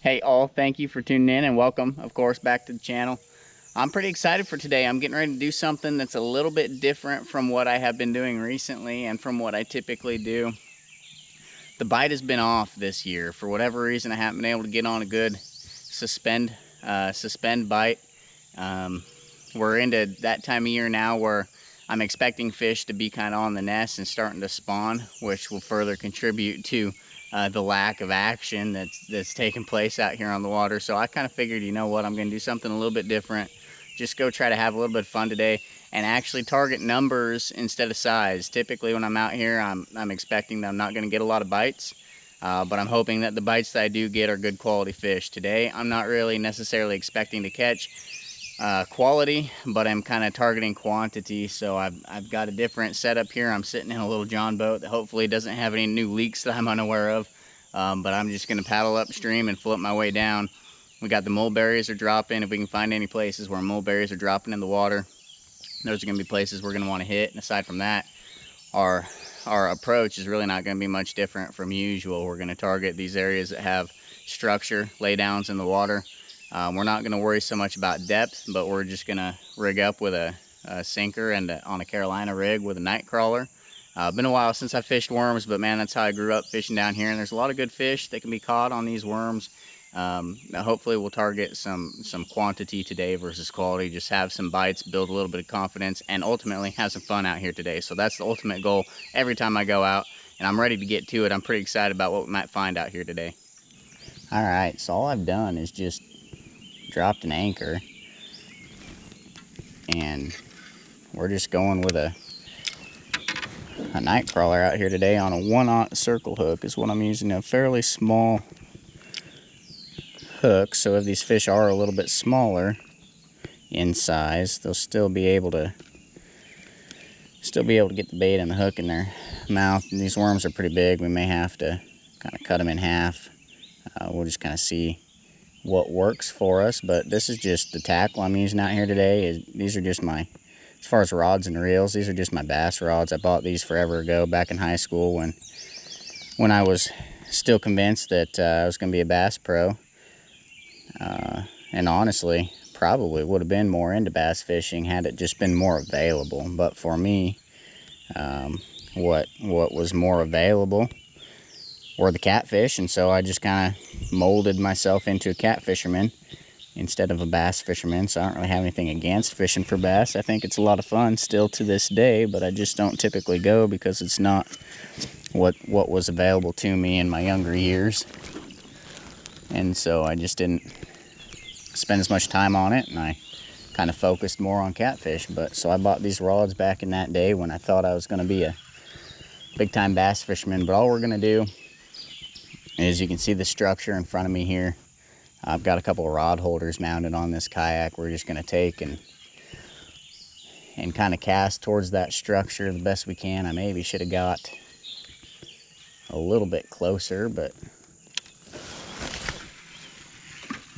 Hey all, thank you for tuning in and welcome, of course, back to the channel. I'm pretty excited for today. I'm getting ready to do something that's a little bit different from what I have been doing recently and from what I typically do. The bite has been off this year. For whatever reason, I haven't been able to get on a good suspend bite. We're into that time of year now where I'm expecting fish to be kind of on the nest and starting to spawn, which will further contribute to the lack of action that's taking place out here on the water. So I kind of figured, you know what, I'm going to do something a little bit different. Just go try to have a little bit of fun today and actually target numbers instead of size. Typically when I'm out here, I'm expecting that I'm not going to get a lot of bites, but I'm hoping that the bites that I do get are good quality fish. Today, I'm not really necessarily expecting to catch quality, but I'm kind of targeting quantity. So I've got a different setup here. I'm sitting in a little John boat that hopefully doesn't have any new leaks that I'm unaware of, but I'm just going to paddle upstream and flip my way down. We got the mulberries are dropping. If we can find any places where mulberries are dropping in the water, those are going to be places we're going to want to hit. And aside from that, our approach is really not going to be much different from usual. We're going to target these areas that have structure, laydowns in the water. We're not going to worry so much about depth, but we're just going to rig up with a sinker and on a Carolina rig with a night crawler. Been a while since I fished worms, but man, that's how I grew up fishing down here. And there's a lot of good fish that can be caught on these worms. Hopefully we'll target some quantity today versus quality. Just have some bites, build a little bit of confidence, and ultimately have some fun out here today. So that's the ultimate goal every time I go out, and I'm ready to get to it. I'm pretty excited about what we might find out here today. All right, so all I've done is just dropped an anchor, and we're just going with a night crawler out here today on a 1/0 circle hook is what I'm using. A fairly small hook, so if these fish are a little bit smaller in size, they'll still be able to get the bait and the hook in their mouth. And these worms are pretty big. We may have to kind of cut them in half. We'll just kind of see what works for us, but this is just the tackle I'm using out here today. These are just my, as far as rods and reels, these are just my bass rods. I bought these forever ago, back in high school when I was still convinced that I was going to be a bass pro. And honestly, probably would have been more into bass fishing had it just been more available. But for me, what was more available were the catfish, and so I just kind of molded myself into a catfisherman instead of a bass fisherman. So I don't really have anything against fishing for bass. I think it's a lot of fun still to this day, but I just don't typically go because it's not what was available to me in my younger years. And so I just didn't spend as much time on it, and I kind of focused more on catfish. But so I bought these rods back in that day when I thought I was going to be a big time bass fisherman. But all we're going to do is, you can see the structure in front of me here. I've got a couple of rod holders mounted on this kayak. We're just going to take and kind of cast towards that structure the best we can. I maybe should have got a little bit closer, but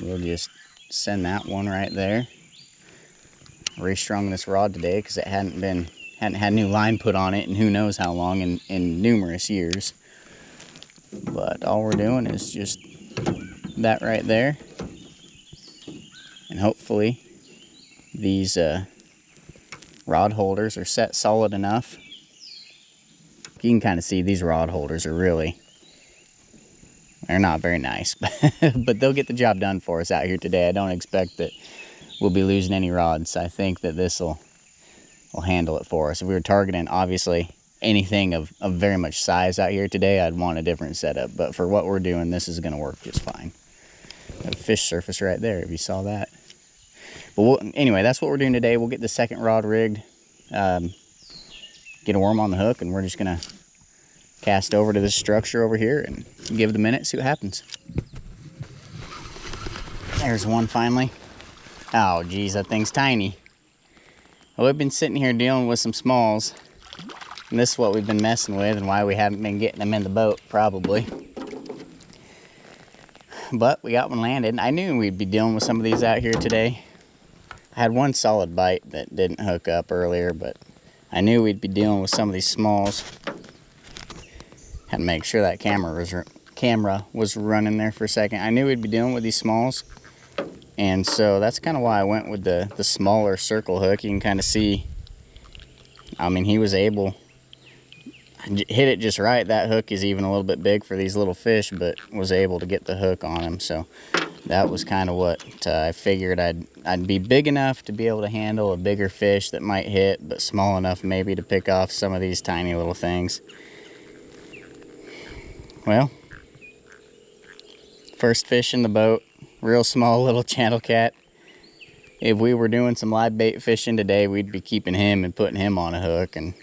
we'll just send that one right there. Restrung this rod today because it hadn't had new line put on it and who knows how long, in numerous years. But all we're doing is just that right there, and hopefully these rod holders are set solid enough. You can kind of see these rod holders are they're not very nice, but they'll get the job done for us out here today. I don't expect that we'll be losing any rods. I think that this will handle it for us. If we were targeting, obviously, anything of very much size out here today, I'd want a different setup. But for what we're doing, this is going to work just fine. A fish surface right there, if you saw that. But anyway, that's what we're doing today. We'll get the second rod rigged, get a worm on the hook, and we're just going to cast over to this structure over here and give it a minute, see what happens. There's one finally. Oh geez, that thing's tiny. Well, we've been sitting here dealing with some smalls, and this is what we've been messing with and why we haven't been getting them in the boat, probably. But we got one landed. I knew we'd be dealing with some of these out here today. I had one solid bite that didn't hook up earlier, but I knew we'd be dealing with some of these smalls. Had to make sure that camera camera was running there for a second. I knew we'd be dealing with these smalls, and so that's kind of why I went with the smaller circle hook. You can kind of see, I mean, he was able to hit it just right. That hook is even a little bit big for these little fish, but was able to get the hook on him. So that was kind of what I figured. I'd be big enough to be able to handle a bigger fish that might hit, but small enough maybe to pick off some of these tiny little things. Well, first fish in the boat, real small little channel cat. If we were doing some live bait fishing today, we'd be keeping him and putting him on a hook and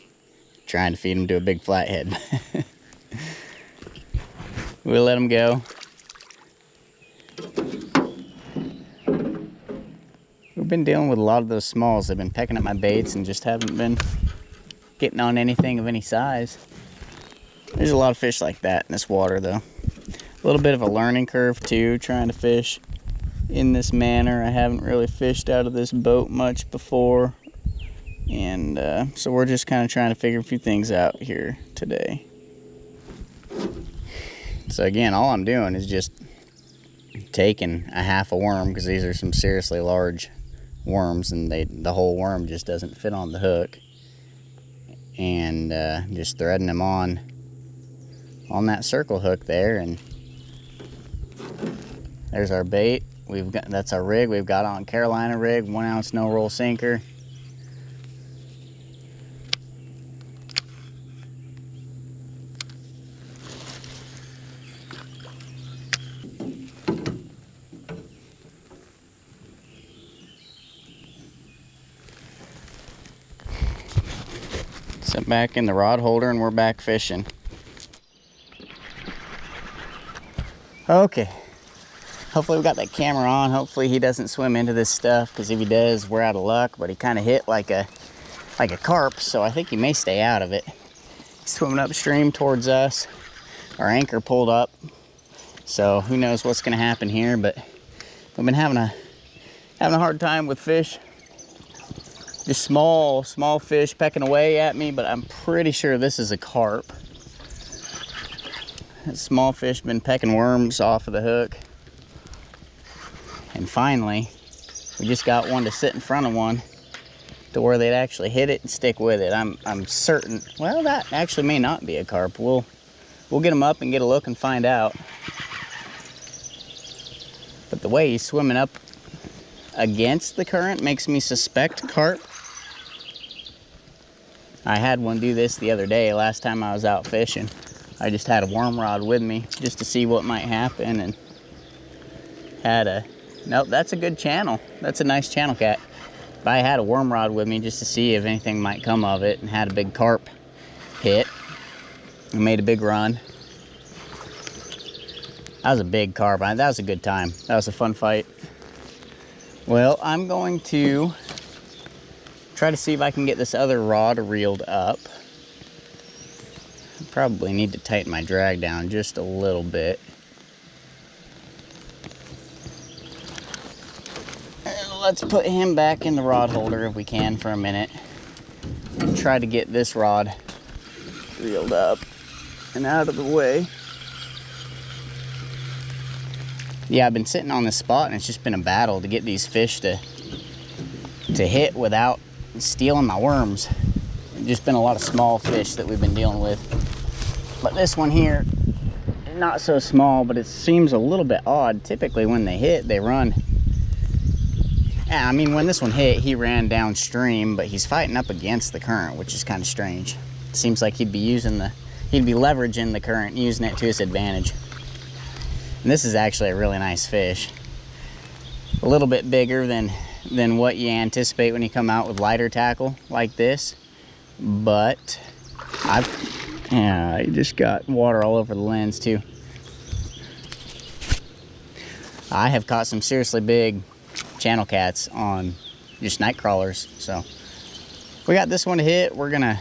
trying to feed him to a big flathead. We'll let him go. We've been dealing with a lot of those smalls. They've been pecking at my baits and just haven't been getting on anything of any size. There's a lot of fish like that in this water though. A little bit of a learning curve too, trying to fish in this manner. I haven't really fished out of this boat much before. And so we're just kind of trying to figure a few things out here today. So again, all I'm doing is just taking a half a worm, because these are some seriously large worms, and the whole worm just doesn't fit on the hook, and just threading them on that circle hook there. And there's our bait. That's our rig. We've got on Carolina rig, 1 ounce no roll sinker. Set back in the rod holder, and we're back fishing. Okay, hopefully we got that camera on. Hopefully he doesn't swim into this stuff, because if he does, we're out of luck. But he kind of hit like a carp, so I think he may stay out of it. He's swimming upstream towards us. Our anchor pulled up, so who knows what's going to happen here. But we've been having a hard time with fish. Just small fish pecking away at me, but I'm pretty sure this is a carp. That small fish been pecking worms off of the hook. And finally, we just got one to sit in front of one to where they'd actually hit it and stick with it. I'm certain, well, that actually may not be a carp. We'll get him up and get a look and find out. But the way he's swimming up against the current makes me suspect carp. I had one do this the other day, last time I was out fishing. I just had a worm rod with me just to see what might happen, and nope, that's a good channel. That's a nice channel cat. But I had a worm rod with me just to see if anything might come of it, and had a big carp hit and made a big run. That was a big carp. That was a good time. That was a fun fight. Well, I'm going to try to see if I can get this other rod reeled up. I probably need to tighten my drag down just a little bit. Let's put him back in the rod holder if we can for a minute, and try to get this rod reeled up and out of the way. Yeah, I've been sitting on this spot, and it's just been a battle to get these fish to hit without stealing my worms. It's just been a lot of small fish that we've been dealing with. But this one here, not so small, but it seems a little bit odd. Typically when they hit, they run. Yeah, I mean, when this one hit, he ran downstream, but he's fighting up against the current, which is kind of strange. It seems like he'd be leveraging the current, using it to his advantage. And this is actually a really nice fish. A little bit bigger than what you anticipate when you come out with lighter tackle like this. But I just got water all over the lens too. I have caught some seriously big channel cats on just night crawlers. So we got this one to hit. We're gonna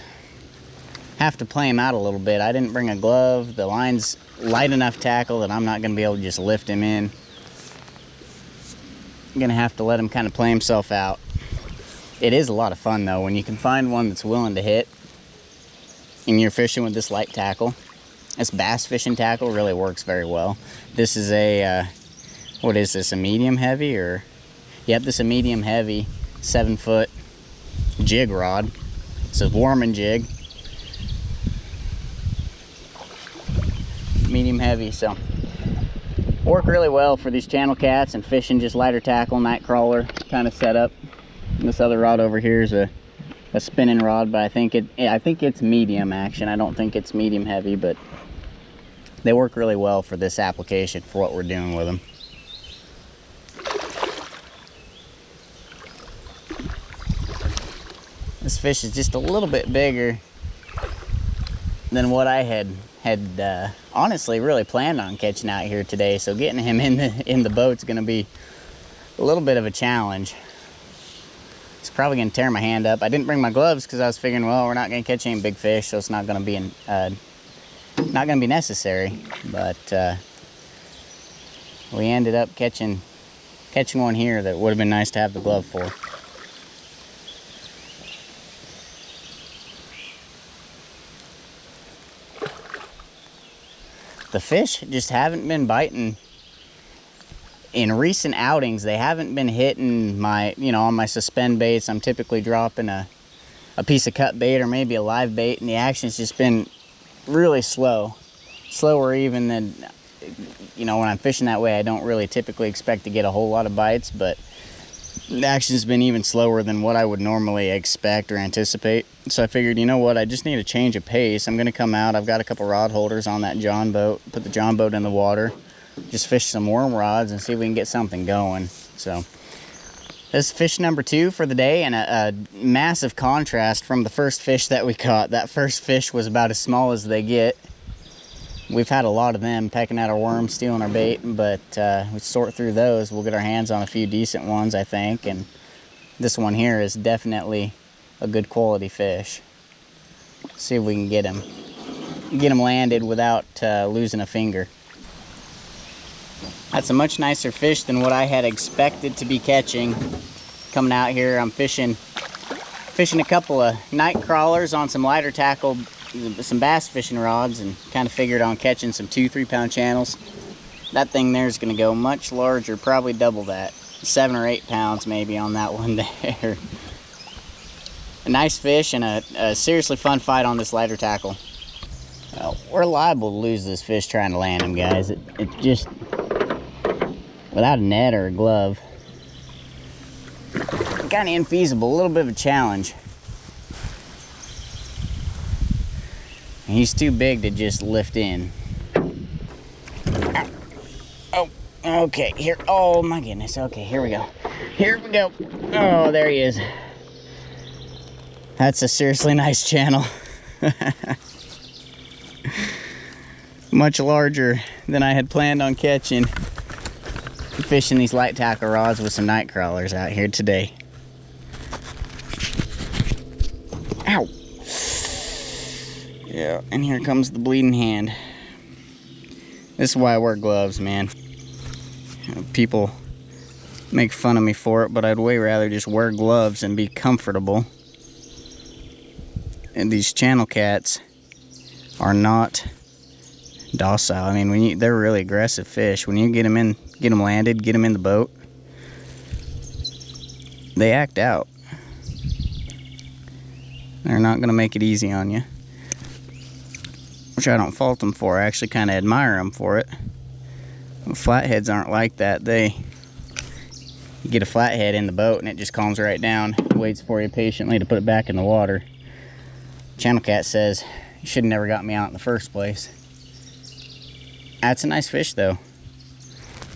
have to play him out a little bit. I didn't bring a glove. The line's light enough tackle that I'm not gonna be able to just lift him in. I'm gonna have to let him kind of play himself out. It is a lot of fun though when you can find one that's willing to hit and you're fishing with this light tackle. This bass fishing tackle really works very well. This is a, what is this, a medium heavy or? Yep, this is a medium heavy 7-foot jig rod. It's a Warman jig. Medium heavy, so work really well for these channel cats and fishing just lighter tackle, night crawler kind of setup. And this other rod over here is a spinning rod, but I think it's medium action. I don't think it's medium heavy, but they work really well for this application for what we're doing with them. This fish is just a little bit bigger than what I had honestly really planned on catching out here today. So getting him in the boat's going to be a little bit of a challenge. It's probably going to tear my hand up. I didn't bring my gloves because I was figuring, well, we're not going to catch any big fish, so it's not going to be necessary. But we ended up catching one here that would have been nice to have the glove for. The fish just haven't been biting. In recent outings, they haven't been hitting my, on my suspend baits. I'm typically dropping a piece of cut bait or maybe a live bait, and the action's just been really slow. Slower even than, when I'm fishing that way, I don't really typically expect to get a whole lot of bites, but the action's been even slower than what I would normally expect or anticipate. So I figured, you know what, I just need a change of pace. I'm going to come out. I've got a couple rod holders on that John boat. Put the John boat in the water. Just fish some worm rods and see if we can get something going. So this is fish number 2 for the day, and a massive contrast from the first fish that we caught. That first fish was about as small as they get. We've had a lot of them pecking at our worms, stealing our bait, but we sort through those. We'll get our hands on a few decent ones, I think, and this one here is definitely a good quality fish. See if we can get him landed without losing a finger. That's a much nicer fish than what I had expected to be catching. Coming out here, I'm fishing a couple of night crawlers on some lighter tackle, some bass fishing rods, and kind of figured on catching some 2-3 pound channels. That thing there is going to go much larger, probably double that, 7 or 8 pounds maybe on that one there. A nice fish and a seriously fun fight on this lighter tackle. Well, we're liable to lose this fish trying to land him, guys. It just, without a net or a glove, kind of infeasible, a little bit of a challenge. He's too big to just lift in. Oh, okay, here, oh my goodness, okay, here we go. Here we go. Oh, there he is. That's a seriously nice channel. Much larger than I had planned on catching. I'm fishing these light tackle rods with some night crawlers out here today. Ow! Yeah, and here comes the bleeding hand. This is why I wear gloves, man. People make fun of me for it, but I'd way rather just wear gloves and be comfortable. And these channel cats are not docile. I mean, they're really aggressive fish. When you get them landed, get them in the boat, they act out. They're not going to make it easy on you. Which I don't fault them for. I actually kind of admire them for it. Flatheads aren't like that. You get a flathead in the boat and it just calms right down, waits for you patiently to put it back in the water. Channel cat says, you should have never got me out in the first place. That's a nice fish though.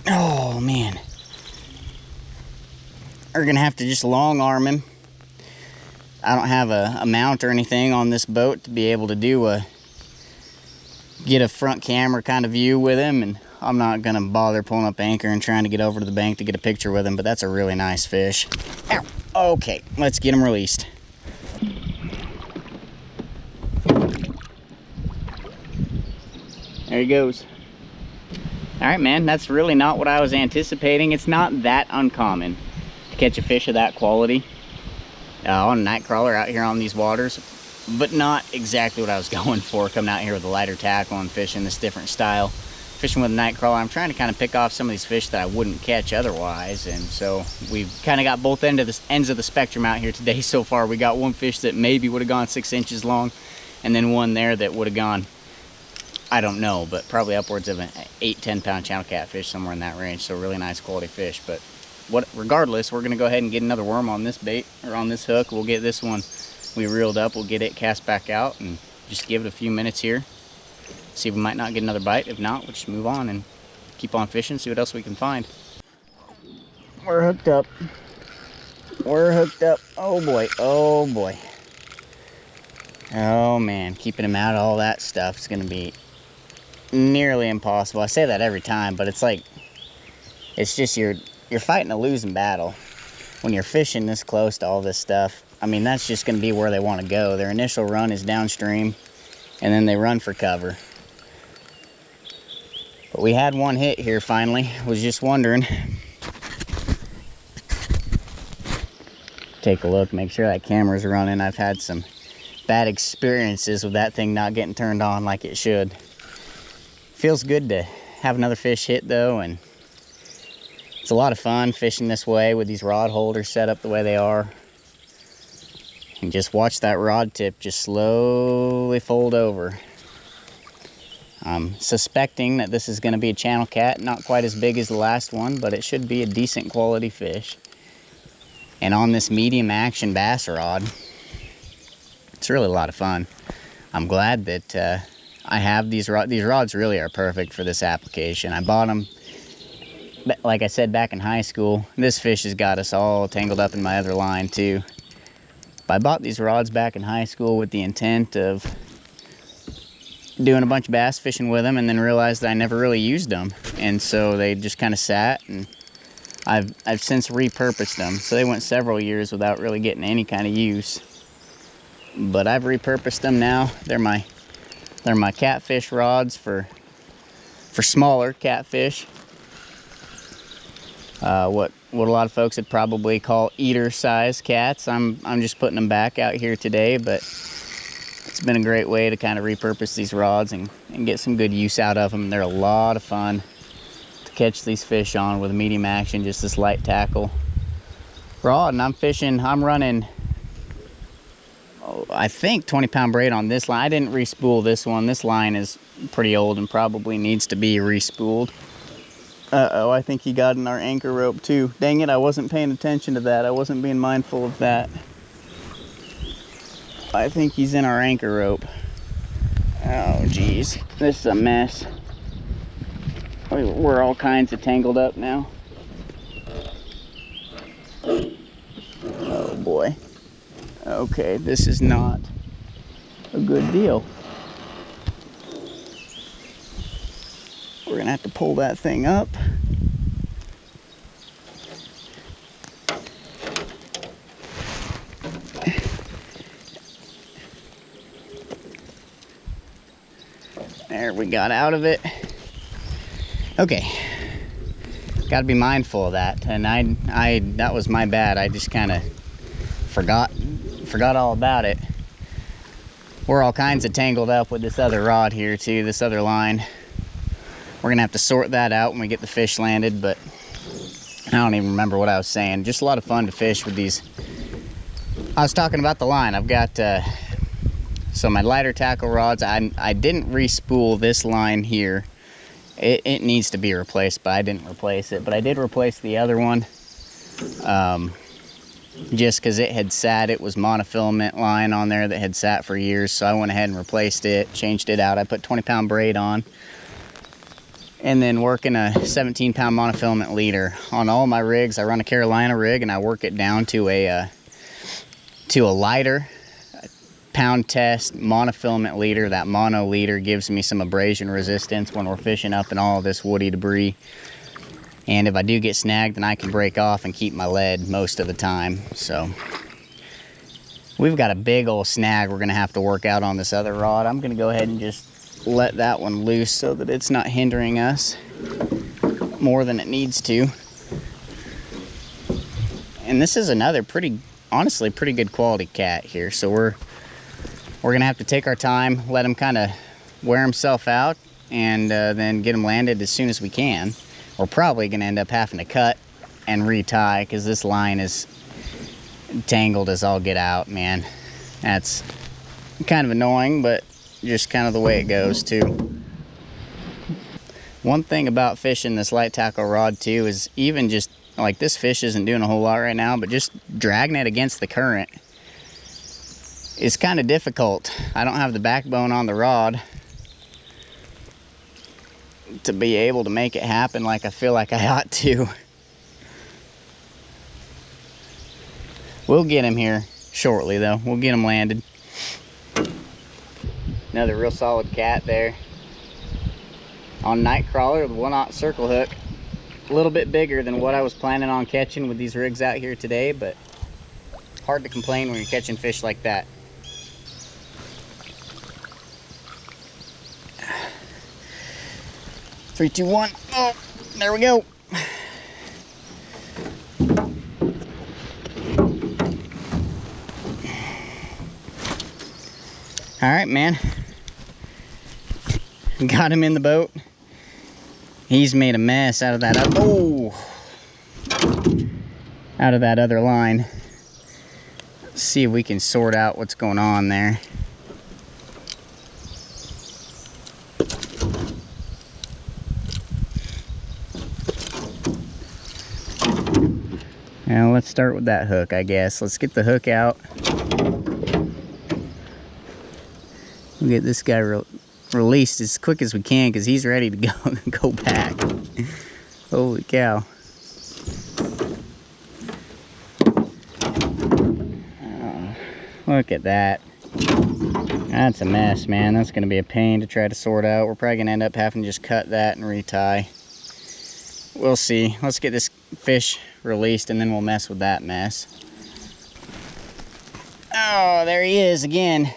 Oh man. We're gonna have to just long arm him. I don't have a mount or anything on this boat to be able to get a front camera kind of view with him, and I'm not gonna bother pulling up anchor and trying to get over to the bank to get a picture with him, but that's a really nice fish. Ow. Okay, let's get him released. There he goes. All right, man, that's really not what I was anticipating. It's not that uncommon to catch a fish of that quality on a night crawler out here on these waters. but not exactly what I was going for, coming out here with a lighter tackle and fishing this different style. Fishing with a night crawler, I'm trying to kind of pick off some of these fish that I wouldn't catch otherwise, and so we've kind of got both ends of the spectrum out here today so far. We got one fish that maybe would have gone 6 inches long, and then one there that would have gone, I don't know, but probably upwards of an 8-10 pound channel catfish, somewhere in that range. So really nice quality fish. But regardless, we're gonna go ahead and get another worm on this bait, or on this hook. We'll get this one we reeled up, we'll get it cast back out and just give it a few minutes here. See if we might not get another bite. If not, we'll just move on and keep on fishing, see what else we can find. We're hooked up. We're hooked up. Oh boy, oh boy. Oh man, keeping him out of all that stuff is gonna be nearly impossible. I say that every time, but it's like, it's just you're fighting a losing battle when you're fishing this close to all this stuff. I mean, that's just gonna be where they want to go. Their initial run is downstream, and then they run for cover. But we had one hit here finally. Was just wondering. Take a look, make sure that camera's running. I've had some bad experiences with that thing not getting turned on like it should. Feels good to have another fish hit though, and it's a lot of fun fishing this way with these rod holders set up the way they are. And just watch that rod tip just slowly fold over. I'm suspecting that this is going to be a channel cat, not quite as big as the last one, but it should be a decent quality fish. And on this medium action bass rod, it's really a lot of fun. I'm glad that I have these rods. These rods really are perfect for this application. I bought them, like I said, back in high school. This fish has got us all tangled up in my other line too. But I bought these rods back in high school with the intent of doing a bunch of bass fishing with them, and then realized that I never really used them, and so they just kind of sat, and I've since repurposed them. So they went several years without really getting any kind of use, but I've repurposed them now. They're my catfish rods for smaller catfish. What a lot of folks would probably call eater size cats. I'm just putting them back out here today, but it's been a great way to kind of repurpose these rods and get some good use out of them. They're a lot of fun to catch these fish on with a medium action, just this light tackle rod. And I'm running, I think 20 pound braid on this line. I didn't re-spool this one. This line is pretty old and probably needs to be re-spooled. Uh-oh, I think he got in our anchor rope too. Dang it, I wasn't paying attention to that. I wasn't being mindful of that. I think he's in our anchor rope. Oh, geez. This is a mess. We're all kinds of tangled up now. Oh, boy. Okay, this is not a good deal. We're gonna have to pull that thing up. There, we got out of it. Okay, got to be mindful of that. And that was my bad. I just kind of forgot all about it. We're all kinds of tangled up with this other rod here too, this other line. We're gonna have to sort that out when we get the fish landed, but I don't even remember what I was saying. Just a lot of fun to fish with these. I was talking about the line. I've got so my lighter tackle rods. I didn't re-spool this line here. It needs to be replaced, but I didn't replace it. But I did replace the other one, just because it had sat. It was monofilament line on there that had sat for years, so I went ahead and replaced it, changed it out. I put 20 pound braid on, and then working a 17 pound monofilament leader on all my rigs. I run a Carolina rig, and I work it down to a lighter pound test monofilament leader. That mono leader gives me some abrasion resistance when we're fishing up in all this woody debris. And if I do get snagged, then I can break off and keep my lead most of the time. So we've got a big old snag we're gonna have to work out on this other rod. I'm gonna go ahead and just let that one loose so that it's not hindering us more than it needs to. And this is another honestly pretty good quality cat here. So We're gonna have to take our time, let him kind of wear himself out, and then get him landed as soon as we can. We're probably gonna end up having to cut and retie because this line is tangled as all get out, man. That's kind of annoying, but just kind of the way it goes too. One thing about fishing this light tackle rod too is even just like this fish isn't doing a whole lot right now, but just dragging it against the current is kind of difficult. I don't have the backbone on the rod to be able to make it happen like I feel like I ought to. We'll get him here shortly though. We'll get him landed. Another real solid cat there. On night crawler with 1/0 circle hook. A little bit bigger than what I was planning on catching with these rigs out here today, but hard to complain when you're catching fish like that. Three, two, one. Oh, there we go. All right, man. Got him in the boat. He's made a mess out of that out of that other line. Let's see if we can sort out what's going on there. Now let's start with that hook, I guess. Let's get the hook out. We'll get this guy released as quick as we can because he's ready to go back. Holy cow. Oh, look at that. That's a mess, man. That's going to be a pain to try to sort out. We're probably going to end up having to just cut that and retie. We'll see. Let's get this fish released and then we'll mess with that mess. Oh, there he is again.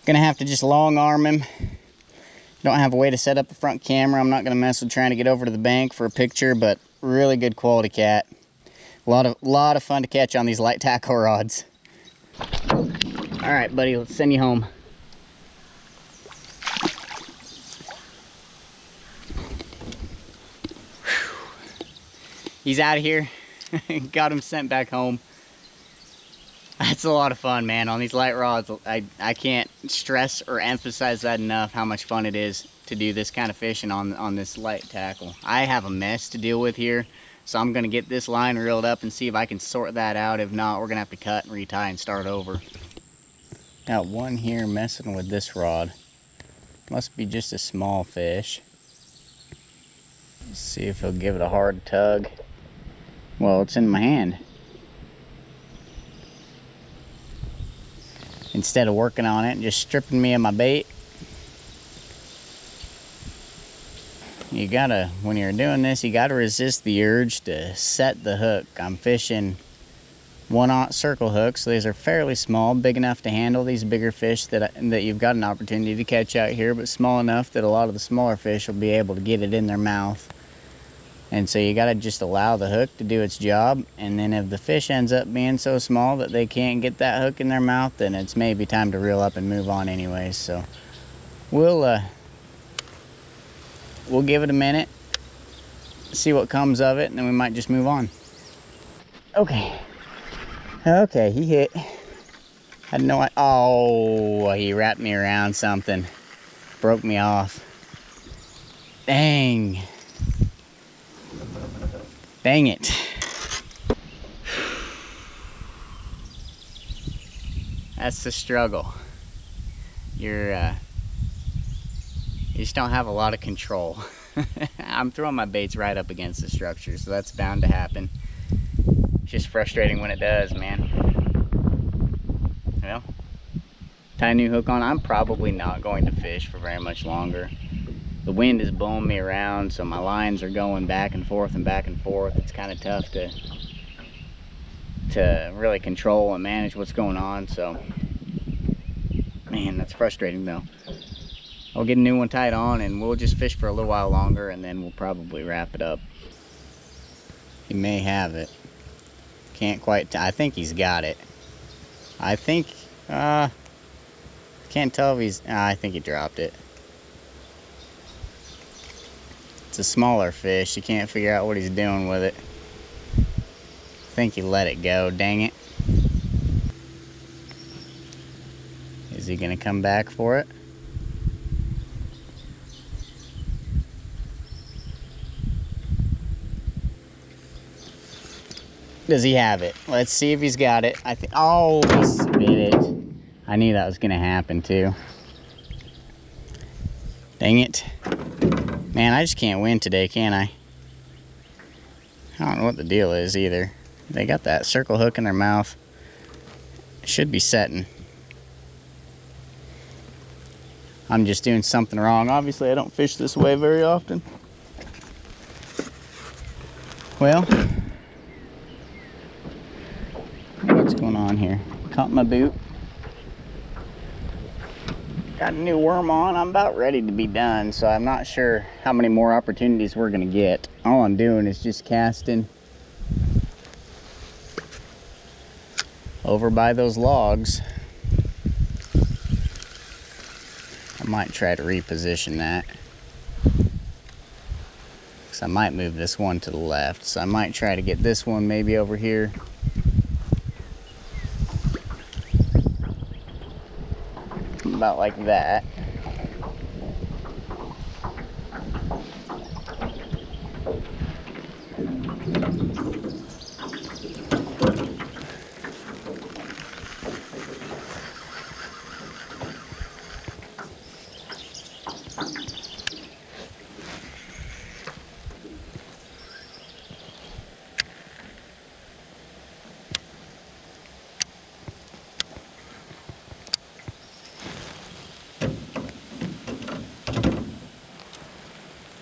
Gonna have to just long arm him. Don't have a way to set up the front camera. I'm not gonna mess with trying to get over to the bank for a picture, but really good quality cat. A lot of fun to catch on these light tackle rods. All right, buddy, let's send you home. He's out of here. Got him sent back home. That's a lot of fun, man. On these light rods, I can't stress or emphasize that enough, how much fun it is to do this kind of fishing on this light tackle. I have a mess to deal with here, so I'm gonna get this line reeled up and see if I can sort that out. If not, we're gonna have to cut and retie and start over. Got one here messing with this rod. Must be just a small fish. Let's see if he'll give it a hard tug. Well, it's in my hand. Instead of working on it and just stripping me of my bait. You gotta, when you're doing this, you gotta resist the urge to set the hook. I'm fishing 1/0 circle hooks. These are fairly small, big enough to handle these bigger fish that you've got an opportunity to catch out here, but small enough that a lot of the smaller fish will be able to get it in their mouth. And so you gotta just allow the hook to do its job, and then if the fish ends up being so small that they can't get that hook in their mouth, then it's maybe time to reel up and move on anyways. So we'll give it a minute, see what comes of it, and then we might just move on. Okay, he hit. I know he wrapped me around something, broke me off. Dang it. That's the struggle. You just don't have a lot of control. I'm throwing my baits right up against the structure, so that's bound to happen. It's just frustrating when it does, man. Well, tie a new hook on. I'm probably not going to fish for very much longer. The wind is blowing me around, so my lines are going back and forth and back and forth. It's kind of tough to really control and manage what's going on. So, man, that's frustrating though. I'll get a new one tied on and we'll just fish for a little while longer and then we'll probably wrap it up. He may have it. Can't quite, I think he's got it. I think, Can't tell if he's, I think he dropped it. It's a smaller fish. You can't figure out what he's doing with it. I think he let it go, dang it. Is he gonna come back for it? Does he have it? Let's see if he's got it. I think, oh, he spit it. I knew that was gonna happen too. Dang it. Man, I just can't win today, can I? I don't know what the deal is either. They got that circle hook in their mouth. It should be setting. I'm just doing something wrong. Obviously, I don't fish this way very often. Well, what's going on here? Caught my boot. Got a new worm on. I'm about ready to be done, so I'm not sure how many more opportunities we're gonna get. All I'm doing is just casting over by those logs. I might try to reposition that, because I might move this one to the left. So I might try to get this one maybe over here. About like that.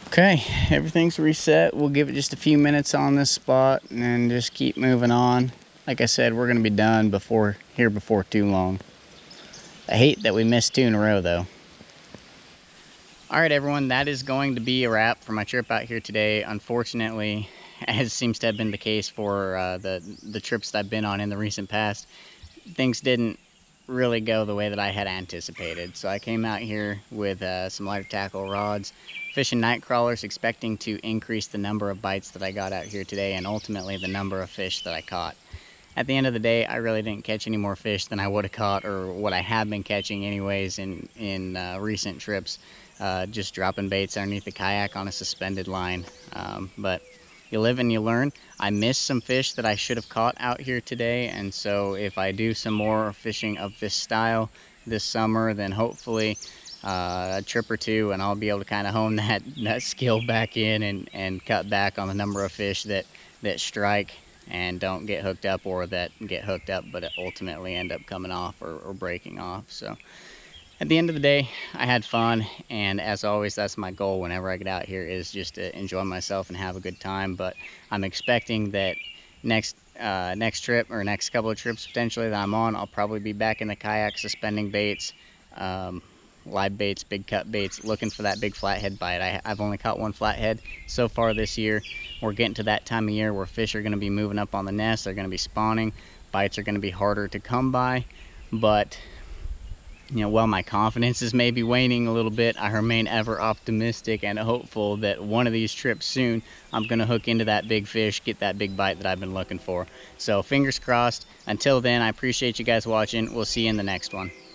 Okay, everything's reset. We'll give it just a few minutes on this spot and then just keep moving on. Like I said, we're gonna be done before too long. I hate that we missed 2 in a row though. All right, everyone, that is going to be a wrap for my trip out here today. Unfortunately, as seems to have been the case for the trips that I've been on in the recent past, things didn't really go the way that I had anticipated. So I came out here with some lighter tackle rods, fishing night crawlers, expecting to increase the number of bites that I got out here today and ultimately the number of fish that I caught. At the end of the day, I really didn't catch any more fish than I would have caught, or what I have been catching anyways in recent trips, just dropping baits underneath the kayak on a suspended line. But you live and you learn. I missed some fish that I should have caught out here today, and so if I do some more fishing of this style this summer, then hopefully a trip or two and I'll be able to kind of hone that skill back in and cut back on the number of fish that strike and don't get hooked up, or that get hooked up but ultimately end up coming off or breaking off. So at the end of the day, I had fun, and as always, that's my goal whenever I get out here, is just to enjoy myself and have a good time. But I'm expecting that next trip, or next couple of trips potentially that I'm on, I'll probably be back in the kayak suspending baits, live baits, big cut baits, looking for that big flathead bite. I've only caught 1 flathead so far this year. We're getting to that time of year where fish are going to be moving up on the nest. They're going to be spawning. Bites are going to be harder to come by, but you know, while my confidence is maybe waning a little bit, I remain ever optimistic and hopeful that one of these trips soon, I'm gonna hook into that big fish, get that big bite that I've been looking for. So fingers crossed. Until then, I appreciate you guys watching. We'll see you in the next one.